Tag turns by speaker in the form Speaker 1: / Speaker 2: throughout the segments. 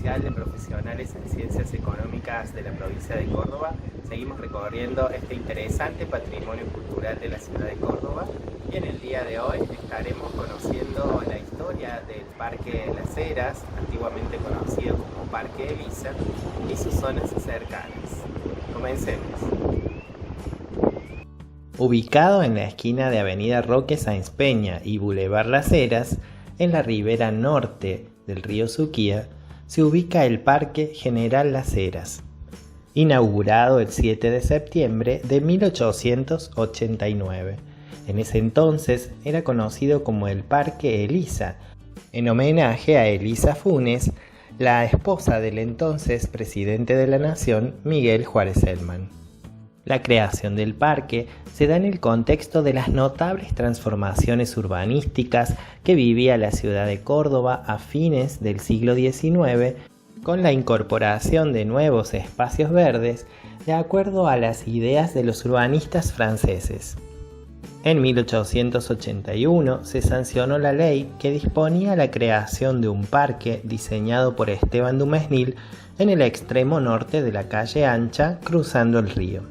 Speaker 1: Social de Profesionales en Ciencias Económicas de la provincia de Córdoba. Seguimos recorriendo este interesante patrimonio cultural de la ciudad de Córdoba y en el día de hoy estaremos conociendo la historia del Parque Las Heras, antiguamente conocido como Parque Elisa, y sus zonas cercanas. Comencemos. Ubicado en la esquina de Avenida Roque Sáenz Peña y Boulevard Las Heras, en la ribera norte del río Suquía, se ubica el Parque General Las Heras, inaugurado el 7 de septiembre de 1889. En ese entonces era conocido como el Parque Elisa, en homenaje a Elisa Funes, la esposa del entonces presidente de la Nación, Miguel Juárez Celman. La creación del parque se da en el contexto de las notables transformaciones urbanísticas que vivía la ciudad de Córdoba a fines del siglo XIX, con la incorporación de nuevos espacios verdes de acuerdo a las ideas de los urbanistas franceses. En 1881 se sancionó la ley que disponía la creación de un parque diseñado por Esteban Dumesnil en el extremo norte de la calle Ancha, cruzando el río.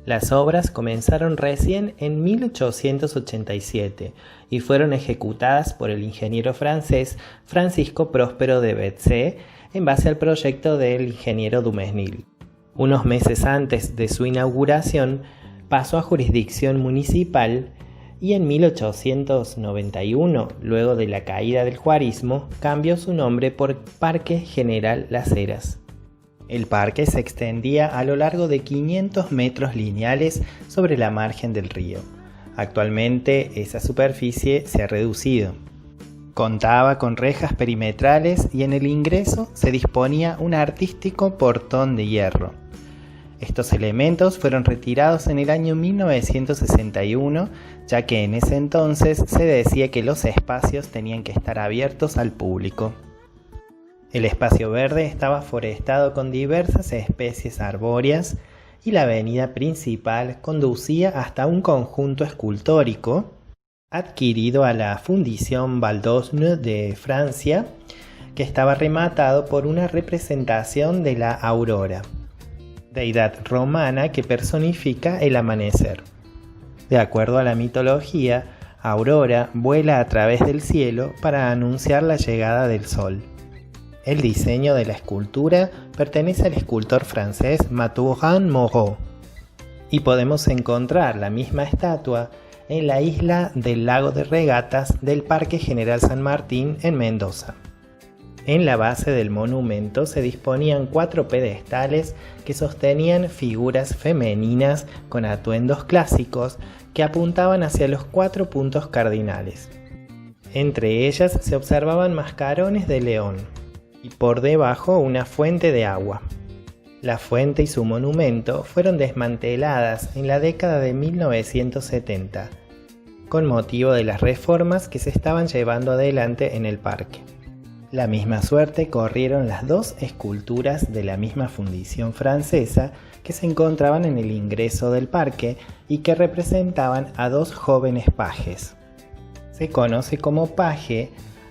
Speaker 1: Las obras comenzaron recién en 1887 y fueron ejecutadas por el ingeniero francés Francisco Próspero de Betsé en base al proyecto del ingeniero Dumesnil. Unos meses antes de su inauguración pasó a jurisdicción municipal y en 1891, luego de la caída del juarismo, cambió su nombre por Parque General Las Heras. El parque se extendía a lo largo de 500 metros lineales sobre la margen del río. Actualmente esa superficie se ha reducido. Contaba con rejas perimetrales y en el ingreso se disponía un artístico portón de hierro. Estos elementos fueron retirados en el año 1961, ya que en ese entonces se decía que los espacios tenían que estar abiertos al público. El espacio verde estaba forestado con diversas especies arbóreas y la avenida principal conducía hasta un conjunto escultórico adquirido a la Fundición Baldosne de Francia, que estaba rematado por una representación de la Aurora, deidad romana que personifica el amanecer. De acuerdo a la mitología, Aurora vuela a través del cielo para anunciar la llegada del sol. El diseño de la escultura pertenece al escultor francés Mathurin Moreau y podemos encontrar la misma estatua en la isla del Lago de Regatas del Parque General San Martín en Mendoza. En la base del monumento se disponían 4 pedestales que sostenían figuras femeninas con atuendos clásicos que apuntaban hacia los 4 puntos cardinales. Entre ellas se observaban mascarones de león y por debajo una fuente de agua. La fuente y su monumento fueron desmanteladas en la década de 1970, con motivo de las reformas que se estaban llevando adelante en el parque. La misma suerte corrieron las 2 esculturas de la misma fundición francesa que se encontraban en el ingreso del parque y que representaban a 2 jóvenes pajes. Se conoce como paje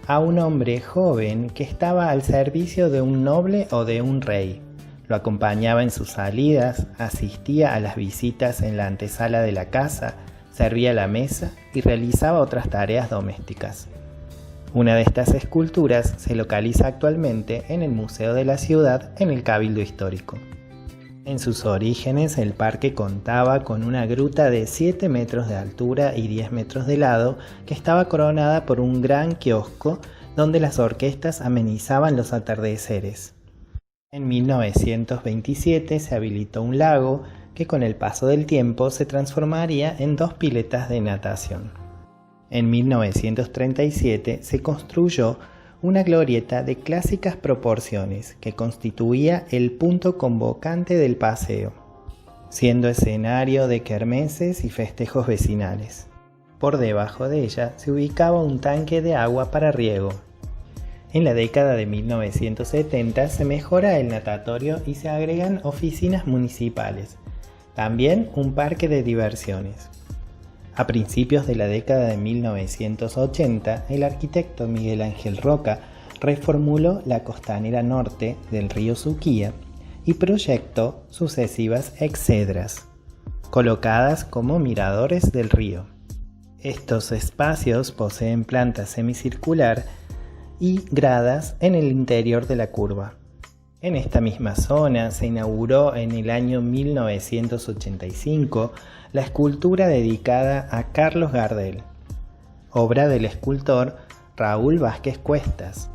Speaker 1: a un hombre joven que estaba al servicio de un noble o de un rey. Lo acompañaba en sus salidas, asistía a las visitas en la antesala de la casa, servía la mesa y realizaba otras tareas domésticas. Una de estas esculturas se localiza actualmente en el Museo de la Ciudad en el Cabildo Histórico. En sus orígenes el parque contaba con una gruta de 7 metros de altura y 10 metros de lado que estaba coronada por un gran kiosco donde las orquestas amenizaban los atardeceres. En 1927 se habilitó un lago que con el paso del tiempo se transformaría en 2 piletas de natación. En 1937 se construyó una glorieta de clásicas proporciones que constituía el punto convocante del paseo, siendo escenario de kermeses y festejos vecinales. Por debajo de ella se ubicaba un tanque de agua para riego. En la década de 1970 se mejora el natatorio y se agregan oficinas municipales, también un parque de diversiones. A principios de la década de 1980, el arquitecto Miguel Ángel Roca reformuló la costanera norte del río Suquía y proyectó sucesivas exedras, colocadas como miradores del río. Estos espacios poseen planta semicircular y gradas en el interior de la curva. En esta misma zona se inauguró en el año 1985 la escultura dedicada a Carlos Gardel, obra del escultor Raúl Vázquez Cuestas.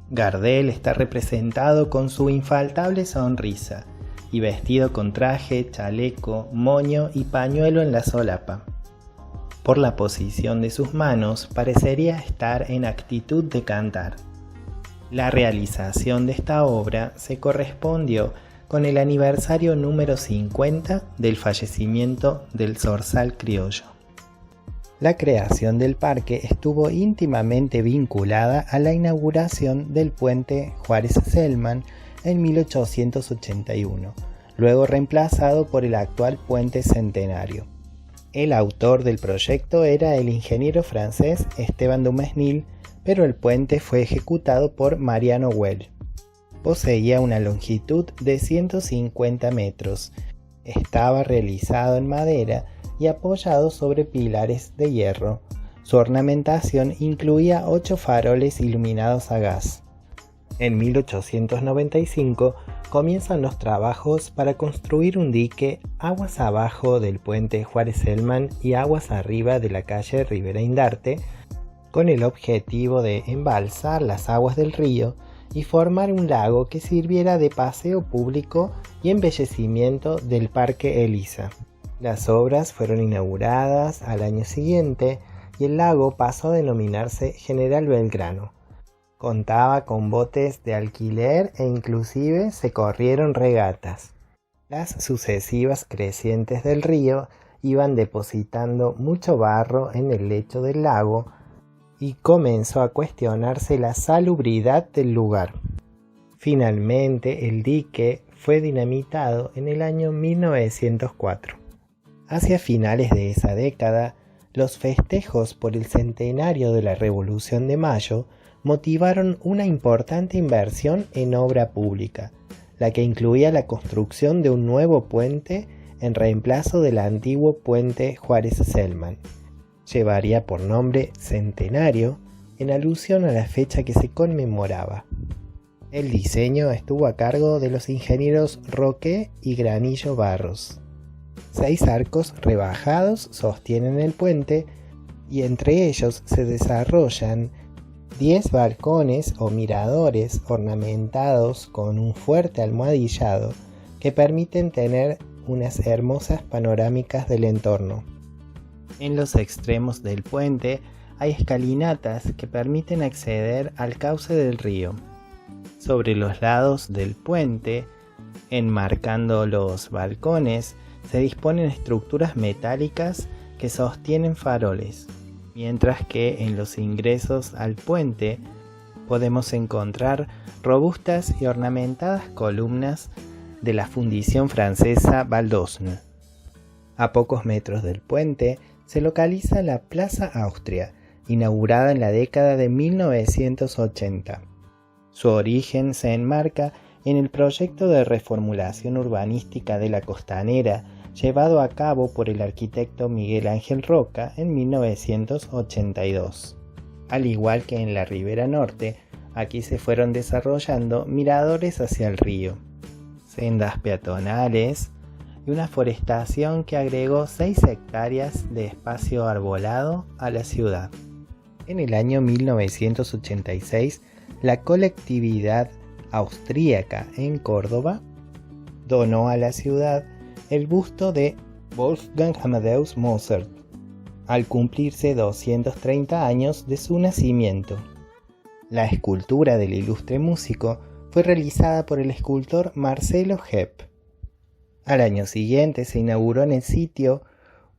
Speaker 1: Gardel está representado con su infaltable sonrisa y vestido con traje, chaleco, moño y pañuelo en la solapa. Por la posición de sus manos parecería estar en actitud de cantar. La realización de esta obra se correspondió con el aniversario número 50 del fallecimiento del zorzal criollo. La creación del parque estuvo íntimamente vinculada a la inauguración del puente Juárez-Celman en 1881, luego reemplazado por el actual puente Centenario. El autor del proyecto era el ingeniero francés Esteban Dumesnil, pero el puente fue ejecutado por Mariano Güell. Poseía una longitud de 150 metros. Estaba realizado en madera y apoyado sobre pilares de hierro. Su ornamentación incluía 8 faroles iluminados a gas. En 1895 comienzan los trabajos para construir un dique aguas abajo del puente Juárez-Celman y aguas arriba de la calle Rivera Indarte, con el objetivo de embalsar las aguas del río y formar un lago que sirviera de paseo público y embellecimiento del Parque Elisa. Las obras fueron inauguradas al año siguiente y el lago pasó a denominarse General Belgrano. Contaba con botes de alquiler e inclusive se corrieron regatas. Las sucesivas crecientes del río iban depositando mucho barro en el lecho del lago y comenzó a cuestionarse la salubridad del lugar. Finalmente, el dique fue dinamitado en el año 1904. Hacia finales de esa década, los festejos por el centenario de la Revolución de Mayo motivaron una importante inversión en obra pública, la que incluía la construcción de un nuevo puente en reemplazo del antiguo puente Juárez-Celman. Llevaría por nombre Centenario en alusión a la fecha que se conmemoraba. El diseño estuvo a cargo de los ingenieros Roque y Granillo Barros. 6 arcos rebajados sostienen el puente y entre ellos se desarrollan 10 balcones o miradores ornamentados con un fuerte almohadillado que permiten tener unas hermosas panorámicas del entorno. En los extremos del puente hay escalinatas que permiten acceder al cauce del río. Sobre los lados del puente, enmarcando los balcones, se disponen estructuras metálicas que sostienen faroles, mientras que en los ingresos al puente podemos encontrar robustas y ornamentadas columnas de la fundición francesa Baldosne. A pocos metros del puente se localiza la Plaza Austria, inaugurada en la década de 1980. Su origen se enmarca en el proyecto de reformulación urbanística de la costanera llevado a cabo por el arquitecto Miguel Ángel Roca en 1982. Al igual que en la Ribera Norte, aquí se fueron desarrollando miradores hacia el río, sendas peatonales y una forestación que agregó 6 hectáreas de espacio arbolado a la ciudad. En el año 1986, la colectividad austríaca en Córdoba donó a la ciudad el busto de Wolfgang Amadeus Mozart, al cumplirse 230 años de su nacimiento. La escultura del ilustre músico fue realizada por el escultor Marcelo Hepp. Al año siguiente se inauguró en el sitio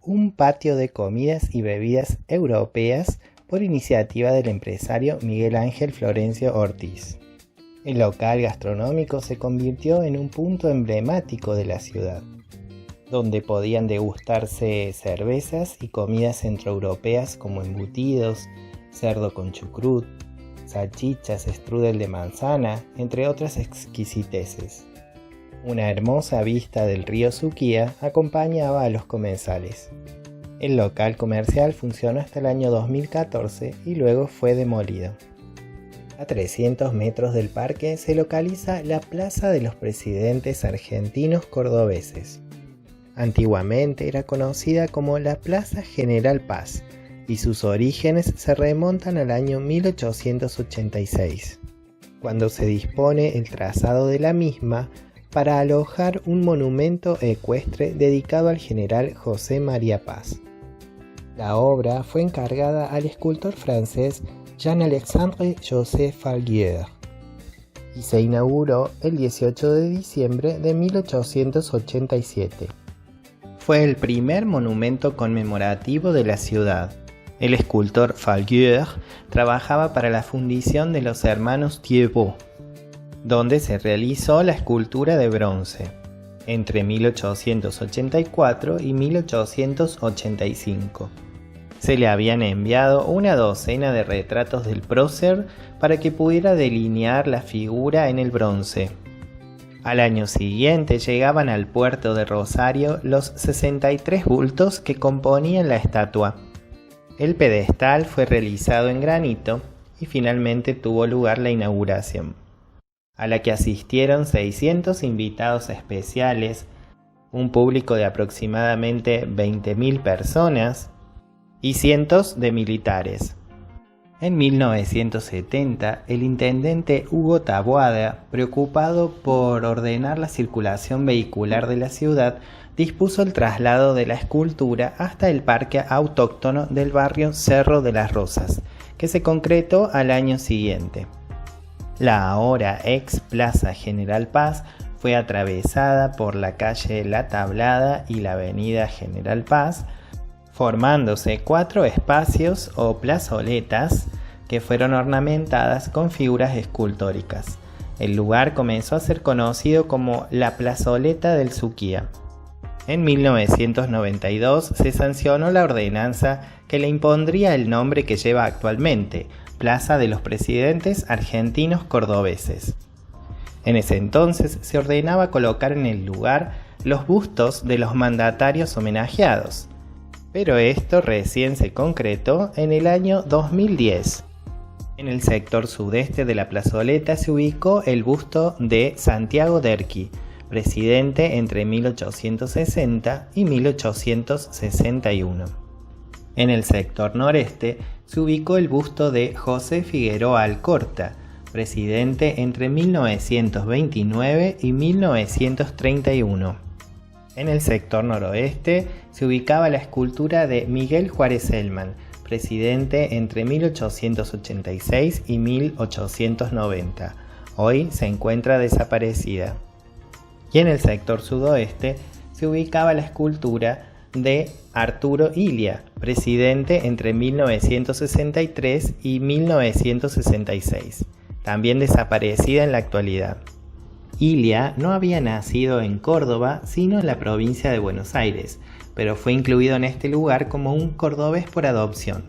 Speaker 1: un patio de comidas y bebidas europeas por iniciativa del empresario Miguel Ángel Florencio Ortiz. El local gastronómico se convirtió en un punto emblemático de la ciudad, donde podían degustarse cervezas y comidas centroeuropeas como embutidos, cerdo con chucrut, salchichas, strudel de manzana, entre otras exquisiteces. Una hermosa vista del río Suquía acompañaba a los comensales. El local comercial funcionó hasta el año 2014 y luego fue demolido. A 300 metros del parque se localiza la Plaza de los Presidentes Argentinos Cordobeses. Antiguamente era conocida como la Plaza General Paz y sus orígenes se remontan al año 1886, cuando se dispone el trazado de la misma para alojar un monumento ecuestre dedicado al general José María Paz. La obra fue encargada al escultor francés Jean-Alexandre Joseph Falguier y se inauguró el 18 de diciembre de 1887. Fue el primer monumento conmemorativo de la ciudad. El escultor Falguier trabajaba para la fundición de los hermanos Thiebaud, donde se realizó la escultura de bronce entre 1884 y 1885. Se le habían enviado una docena de retratos del prócer para que pudiera delinear la figura en el bronce. Al año siguiente llegaban al puerto de Rosario los 63 bultos que componían la estatua. El pedestal fue realizado en granito y finalmente tuvo lugar la inauguración, a la que asistieron 600 invitados especiales, un público de aproximadamente 20.000 personas, y cientos de militares. En 1970, el intendente Hugo Taboada, preocupado por ordenar la circulación vehicular de la ciudad, dispuso el traslado de la escultura hasta el parque autóctono del barrio Cerro de las Rosas, que se concretó al año siguiente. La ahora ex Plaza General Paz fue atravesada por la calle La Tablada y la avenida General Paz, formándose 4 espacios o plazoletas que fueron ornamentadas con figuras escultóricas. El lugar comenzó a ser conocido como la Plazoleta del Suquía. En 1992 se sancionó la ordenanza que le impondría el nombre que lleva actualmente, Plaza de los Presidentes Argentinos Cordobeses. En ese entonces se ordenaba colocar en el lugar los bustos de los mandatarios homenajeados, pero esto recién se concretó en el año 2010. En el sector sudeste de la plazoleta se ubicó el busto de Santiago Derqui, presidente entre 1860 y 1861. En el sector noreste se ubicó el busto de José Figueroa Alcorta, presidente entre 1929 y 1931. En el sector noroeste se ubicaba la escultura de Miguel Juárez Celman, presidente entre 1886 y 1890. Hoy se encuentra desaparecida. Y en el sector sudoeste se ubicaba la escultura de Arturo Illia, presidente entre 1963 y 1966, también desaparecida en la actualidad. Illia no había nacido en Córdoba, sino en la provincia de Buenos Aires, pero fue incluido en este lugar como un cordobés por adopción,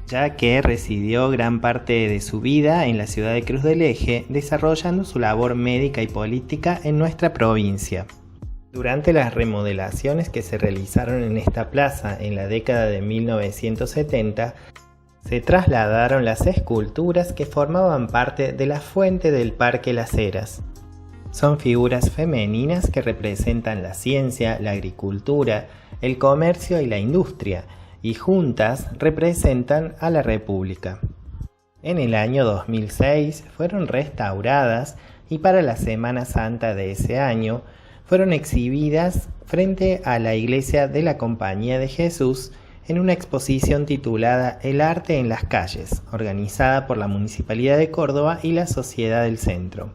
Speaker 1: ya que residió gran parte de su vida en la ciudad de Cruz del Eje, desarrollando su labor médica y política en nuestra provincia. Durante las remodelaciones que se realizaron en esta plaza en la década de 1970, se trasladaron las esculturas que formaban parte de la fuente del Parque Las Heras. Son figuras femeninas que representan la ciencia, la agricultura, el comercio y la industria, y juntas representan a la República. En el año 2006 fueron restauradas y para la Semana Santa de ese año fueron exhibidas frente a la iglesia de la Compañía de Jesús en una exposición titulada El arte en las calles, organizada por la Municipalidad de Córdoba y la Sociedad del Centro.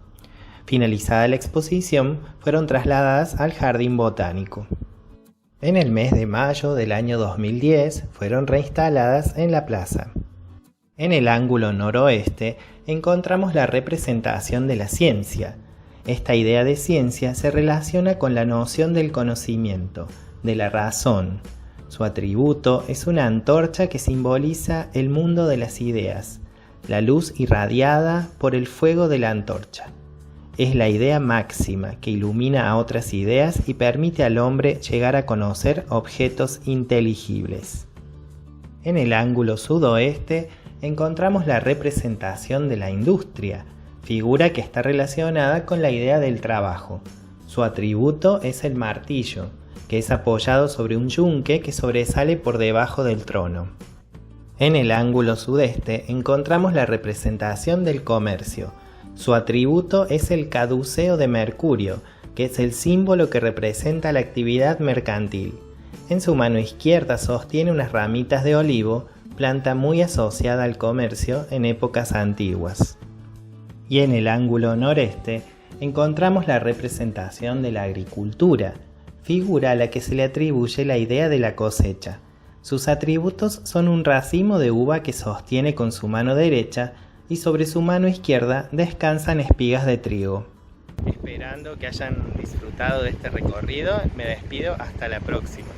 Speaker 1: Finalizada la exposición, fueron trasladadas al Jardín Botánico. En el mes de mayo del año 2010 fueron reinstaladas en la plaza. En el ángulo noroeste encontramos la representación de la ciencia. Esta idea de ciencia se relaciona con la noción del conocimiento, de la razón. Su atributo es una antorcha que simboliza el mundo de las ideas. la luz irradiada por el fuego de la antorcha. Es la idea máxima que ilumina a otras ideas y permite al hombre llegar a conocer objetos inteligibles. En el ángulo sudoeste encontramos la representación de la industria, figura que está relacionada con la idea del trabajo. Su atributo es el martillo, que es apoyado sobre un yunque que sobresale por debajo del trono. En el ángulo sudeste encontramos la representación del comercio. Su atributo es el caduceo de Mercurio, que es el símbolo que representa la actividad mercantil. En su mano izquierda sostiene unas ramitas de olivo, planta muy asociada al comercio en épocas antiguas. Y en el ángulo noreste encontramos la representación de la agricultura, figura a la que se le atribuye la idea de la cosecha. Sus atributos son un racimo de uva que sostiene con su mano derecha y sobre su mano izquierda descansan espigas de trigo. Esperando que hayan disfrutado de este recorrido, me despido hasta la próxima.